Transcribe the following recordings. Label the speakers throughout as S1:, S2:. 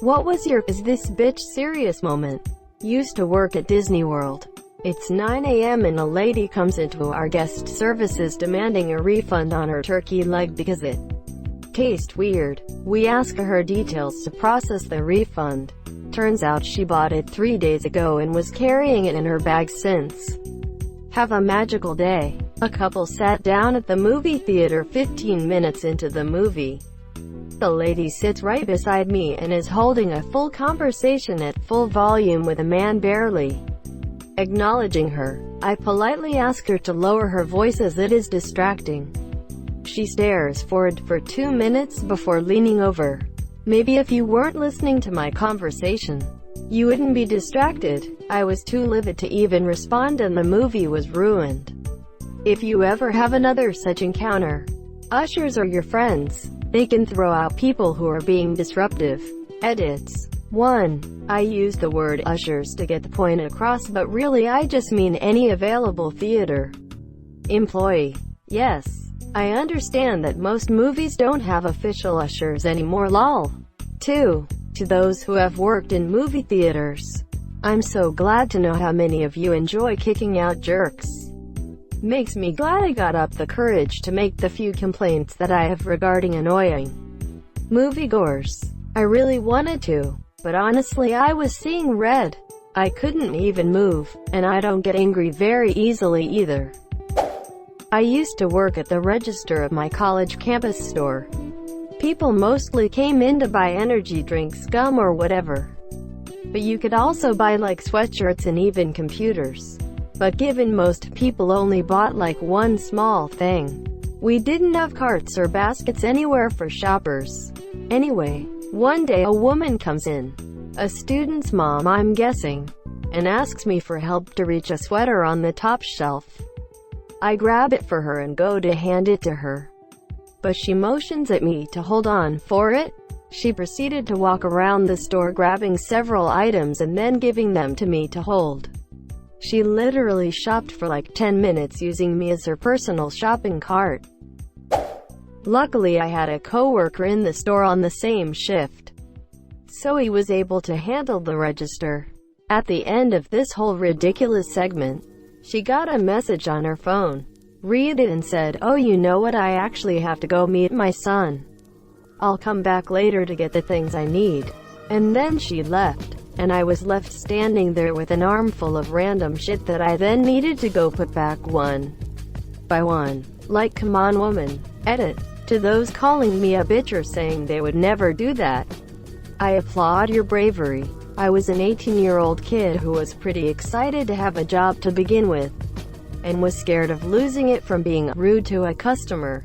S1: What was your "is this bitch serious" moment? Used to work at Disney World. It's 9 a.m. and a lady comes into our guest services demanding a refund on her turkey leg because it tastes weird. We ask her details to process the refund. Turns out she bought it 3 days ago and was carrying it in her bag since. Have a magical day. A couple sat down at the movie theater 15 minutes into the movie. The lady sits right beside me and is holding a full conversation at full volume with a man barely acknowledging her. I politely ask her to lower her voice as it is distracting. She stares forward for 2 minutes before leaning over. Maybe if you weren't listening to my conversation, you wouldn't be distracted. I was too livid to even respond and the movie was ruined. If you ever have another such encounter, ushers are your friends. They can throw out people who are being disruptive. Edits. 1. I use the word ushers to get the point across, but really I just mean any available theater employee. Yes, I understand that most movies don't have official ushers anymore, lol. 2. To those who have worked in movie theaters, I'm so glad to know how many of you enjoy kicking out jerks. Makes me glad I got up the courage to make the few complaints that I have regarding annoying moviegoers. I really wanted to, but honestly I was seeing red. I couldn't even move, and I don't get angry very easily either. I used to work at the register of my college campus store. People mostly came in to buy energy drinks, gum or whatever. But you could also buy like sweatshirts and even computers. But given most people only bought like one small thing, we didn't have carts or baskets anywhere for shoppers. Anyway, one day a woman comes in, a student's mom I'm guessing, and asks me for help to reach a sweater on the top shelf. I grab it for her and go to hand it to her, but she motions at me to hold on for it. She proceeded to walk around the store grabbing several items and then giving them to me to hold. She literally shopped for like 10 minutes using me as her personal shopping cart. Luckily I had a coworker in the store on the same shift, so he was able to handle the register. At the end of this whole ridiculous segment, she got a message on her phone. Read it and said, "Oh, you know what, I actually have to go meet my son. I'll come back later to get the things I need." And then she left, and I was left standing there with an armful of random shit that I then needed to go put back one by one. Like, come on, woman. Edit. To those calling me a bitch or saying they would never do that, I applaud your bravery. I was an 18-year-old kid who was pretty excited to have a job to begin with, and was scared of losing it from being rude to a customer.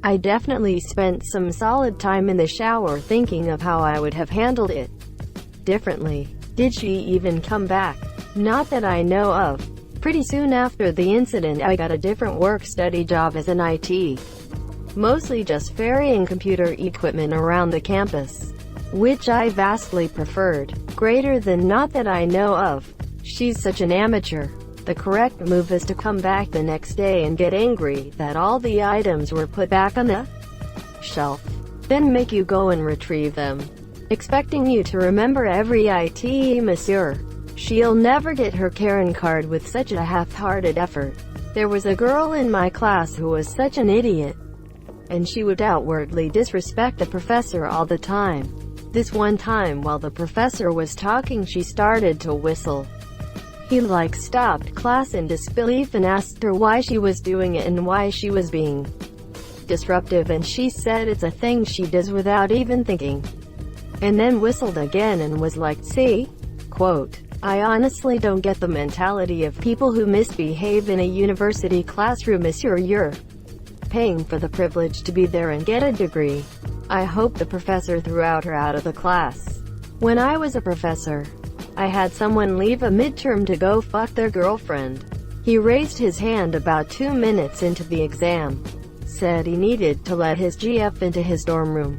S1: I definitely spent some solid time in the shower thinking of how I would have handled it differently. Did she even come back? Not that I know of. Pretty soon after the incident I got a different work-study job as an IT. Mostly just ferrying computer equipment around the campus, which I vastly preferred. Greater than not that I know of. She's such an amateur. The correct move is to come back the next day and get angry that all the items were put back on the shelf. Then make you go and retrieve them, expecting you to remember every item, monsieur. She'll never get her Karen card with such a half-hearted effort. There was a girl in my class who was such an idiot, and she would outwardly disrespect the professor all the time. This one time while the professor was talking she started to whistle. He like stopped class in disbelief and asked her why she was doing it and why she was being disruptive, and she said it's a thing she does without even thinking, and then whistled again and was like, see? Quote, I honestly don't get the mentality of people who misbehave in a university classroom, monsieur. You're paying for the privilege to be there and get a degree. I hope the professor threw her out of the class. When I was a professor, I had someone leave a midterm to go fuck their girlfriend. He raised his hand about 2 minutes into the exam, said he needed to let his GF into his dorm room.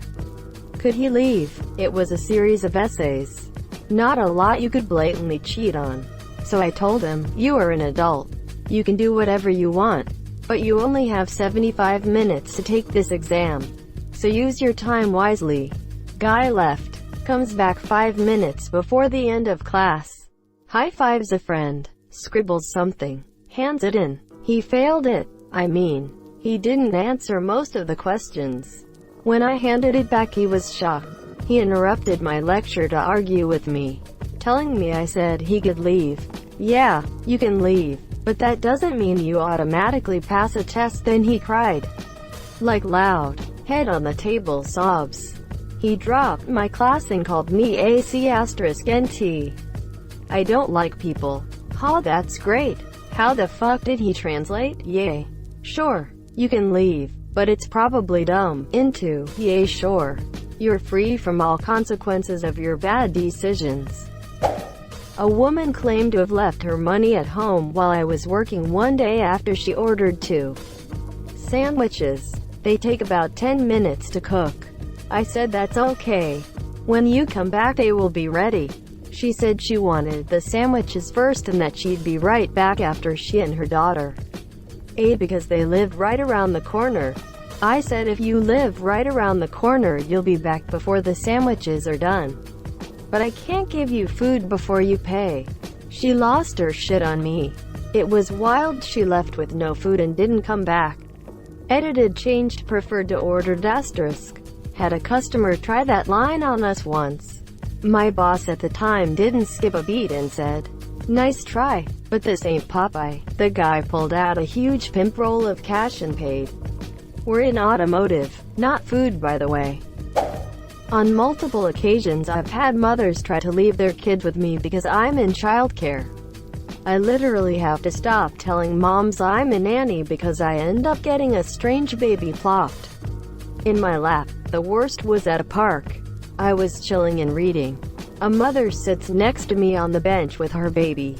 S1: Could he leave? It was a series of essays. Not a lot you could blatantly cheat on. So I told him, you are an adult. You can do whatever you want, but you only have 75 minutes to take this exam. So use your time wisely. Guy left. Comes back 5 minutes before the end of class. High-fives a friend. Scribbles something. Hands it in. He failed it. I mean, he didn't answer most of the questions. When I handed it back, he was shocked. He interrupted my lecture to argue with me, telling me I said he could leave. Yeah, you can leave, but that doesn't mean you automatically pass a test. Then he cried. Like loud. Head on the table, sobs. He dropped my class and called me AC*NT. I don't like people. Ha, that's great. How the fuck did he translate? Yay. Sure, you can leave, but it's probably dumb. Into, yay sure. You're free from all consequences of your bad decisions. A woman claimed to have left her money at home while I was working one day after she ordered 2 sandwiches. They take about 10 minutes to cook. I said that's okay. When you come back they will be ready. She said she wanted the sandwiches first and that she'd be right back after she and her daughter ate because they lived right around the corner. I said if you live right around the corner you'll be back before the sandwiches are done. But I can't give you food before you pay. She lost her shit on me. It was wild. She left with no food and didn't come back. Edited changed preferred to ordered asterisk. Had a customer try that line on us once. My boss at the time didn't skip a beat and said, "Nice try, but this ain't Popeye." The guy pulled out a huge pimp roll of cash and paid. We're in automotive, not food by the way. On multiple occasions I've had mothers try to leave their kids with me because I'm in childcare. I literally have to stop telling moms I'm a nanny because I end up getting a strange baby plopped in my lap. The worst was at a park. I was chilling and reading. A mother sits next to me on the bench with her baby.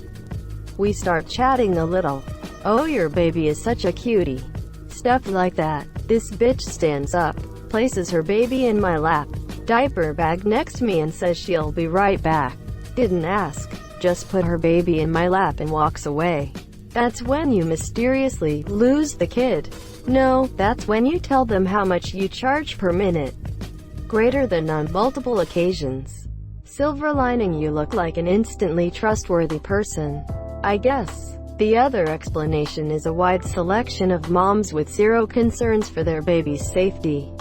S1: We start chatting a little. "Oh, your baby is such a cutie." Stuff like that. This bitch stands up, places her baby in my lap, diaper bag next to me and says she'll be right back. Didn't ask, just put her baby in my lap and walks away. That's when you mysteriously lose the kid. No, that's when you tell them how much you charge per minute. Greater than on multiple occasions. Silver lining, you look like an instantly trustworthy person. I guess. The other explanation is a wide selection of moms with zero concerns for their baby's safety.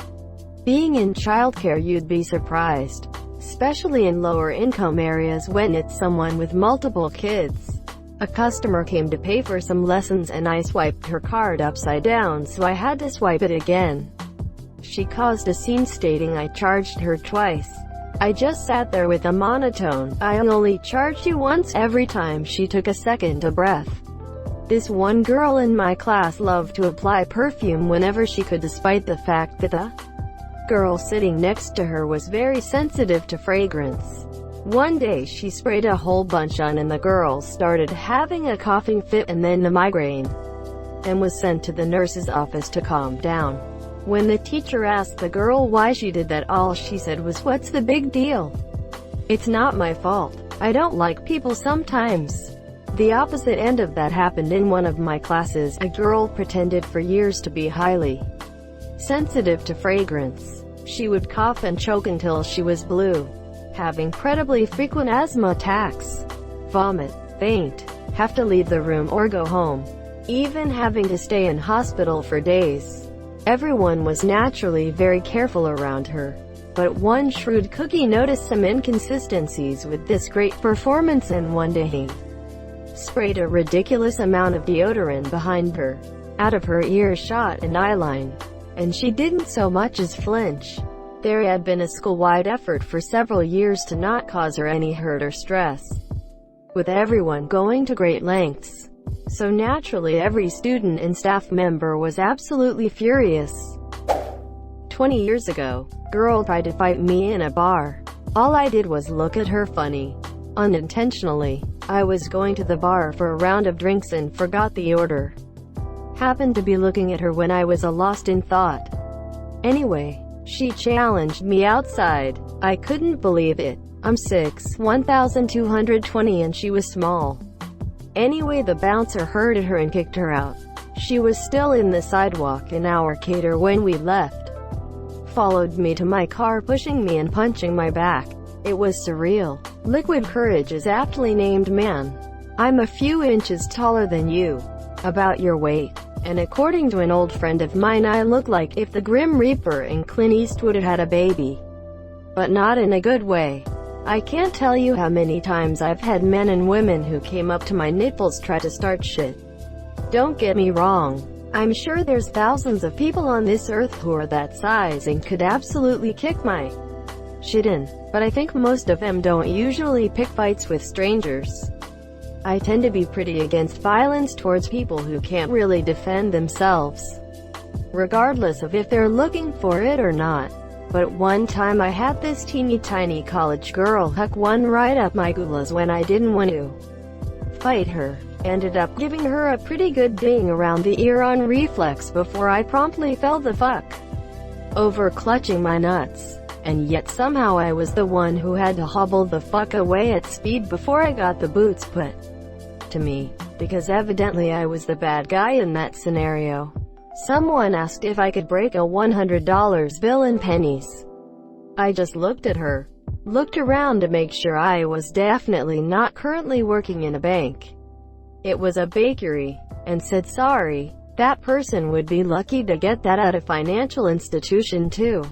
S1: Being in childcare, you'd be surprised, especially in lower income areas, when it's someone with multiple kids. A customer came to pay for some lessons and I swiped her card upside down, so I had to swipe it again. She caused a scene stating I charged her twice. I just sat there with a monotone, "I only charged you once." Every time she took a second to breath. This one girl in my class loved to apply perfume whenever she could, despite the fact that the girl sitting next to her was very sensitive to fragrance. One day she sprayed a whole bunch on and the girl started having a coughing fit and then a migraine, and was sent to the nurse's office to calm down. When the teacher asked the girl why she did that, all she said was, "What's the big deal? It's not my fault. I don't like people sometimes." The opposite end of that happened in one of my classes. A girl pretended for years to be highly sensitive to fragrance. She would cough and choke until she was blue, have incredibly frequent asthma attacks, vomit, faint, have to leave the room or go home, even having to stay in hospital for days. Everyone was naturally very careful around her, but one shrewd cookie noticed some inconsistencies with this great performance, and one day he sprayed a ridiculous amount of deodorant behind her, out of her earshot and eyeline, and she didn't so much as flinch. There had been a school-wide effort for several years to not cause her any hurt or stress, with everyone going to great lengths. So naturally every student and staff member was absolutely furious. 20 years ago, girl tried to fight me in a bar. All I did was look at her funny. Unintentionally. I was going to the bar for a round of drinks and forgot the order. Happened to be looking at her when I was lost in thought. Anyway, she challenged me outside. I couldn't believe it. I'm 1,220 and she was small. Anyway, the bouncer herded her and kicked her out. She was still in the sidewalk an hour later when we left. Followed me to my car, pushing me and punching my back. It was surreal. Liquid courage is aptly named man. I'm a few inches taller than you. About your weight. And according to an old friend of mine, I look like if the Grim Reaper and Clint Eastwood had a baby. But not in a good way. I can't tell you how many times I've had men and women who came up to my nipples try to start shit. Don't get me wrong. I'm sure there's thousands of people on this earth who are that size and could absolutely kick my shit in. But I think most of them don't usually pick fights with strangers. I tend to be pretty against violence towards people who can't really defend themselves, regardless of if they're looking for it or not. But one time I had this teeny tiny college girl huck one right up my gulas when I didn't want to fight her. Ended up giving her a pretty good ding around the ear on reflex before I promptly fell the fuck over, clutching my nuts. And yet somehow I was the one who had to hobble the fuck away at speed before I got the boots put to me, because evidently I was the bad guy in that scenario. Someone asked if I could break a $100 bill in pennies. I just looked at her, looked around to make sure I was definitely not currently working in a bank. It was a bakery, and said sorry. That person would be lucky to get that at a financial institution too.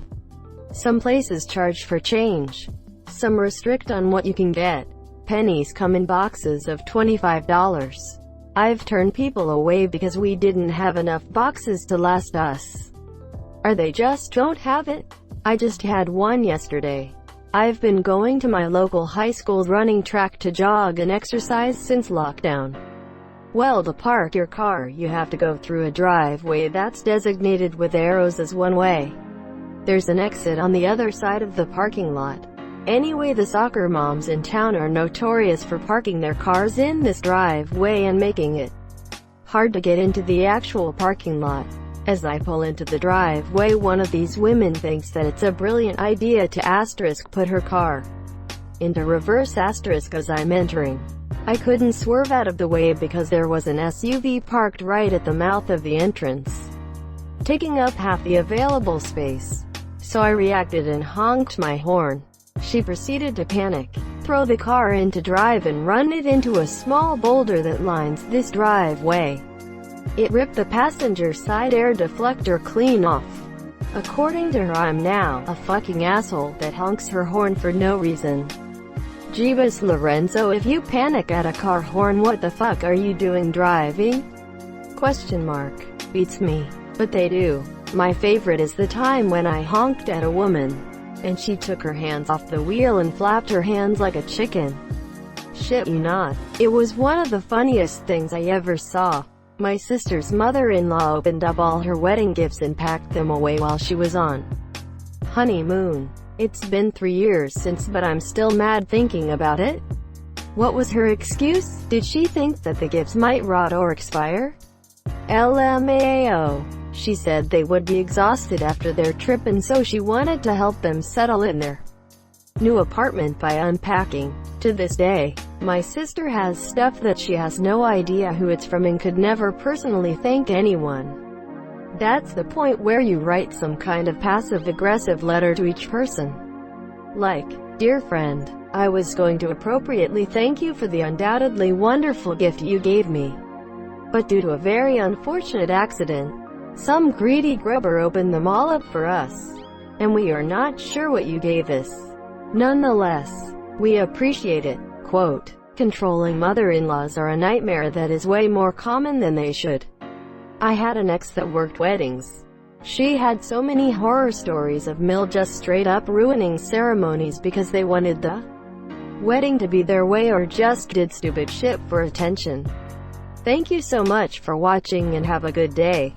S1: Some places charge for change. Some restrict on what you can get. Pennies come in boxes of $25. I've turned people away because we didn't have enough boxes to last us. Or they just don't have it. I just had one yesterday. I've been going to my local high school's running track to jog and exercise since lockdown. Well, to park your car, you have to go through a driveway that's designated with arrows as one way. There's an exit on the other side of the parking lot. Anyway, the soccer moms in town are notorious for parking their cars in this driveway and making it hard to get into the actual parking lot. As I pull into the driveway, one of these women thinks that it's a brilliant idea to put her car into reverse as I'm entering. I couldn't swerve out of the way because there was an SUV parked right at the mouth of the entrance, taking up half the available space. So I reacted and honked my horn. She proceeded to panic, throw the car into drive and run it into a small boulder that lines this driveway. It ripped the passenger side air deflector clean off. According to her, I'm now a fucking asshole that honks her horn for no reason. Jeebus Lorenzo, if you panic at a car horn, what the fuck are you doing driving? Question mark. Beats me. But they do. My favorite is the time when I honked at a woman, and she took her hands off the wheel and flapped her hands like a chicken. Shit you not. It was one of the funniest things I ever saw. My sister's mother-in-law opened up all her wedding gifts and packed them away while she was on honeymoon. It's been 3 years since, but I'm still mad thinking about it. What was her excuse? Did she think that the gifts might rot or expire? LMAO. She said they would be exhausted after their trip, and so she wanted to help them settle in their new apartment by unpacking. To this day, my sister has stuff that she has no idea who it's from and could never personally thank anyone. That's the point where you write some kind of passive-aggressive letter to each person. Like, dear friend, I was going to appropriately thank you for the undoubtedly wonderful gift you gave me. But due to a very unfortunate accident, some greedy grubber opened them all up for us, and we are not sure what you gave us. Nonetheless, we appreciate it. Quote, controlling mother-in-laws are a nightmare that is way more common than they should. I had an ex that worked weddings. She had so many horror stories of Mill just straight up ruining ceremonies because they wanted the wedding to be their way or just did stupid shit for attention. Thank you so much for watching and have a good day.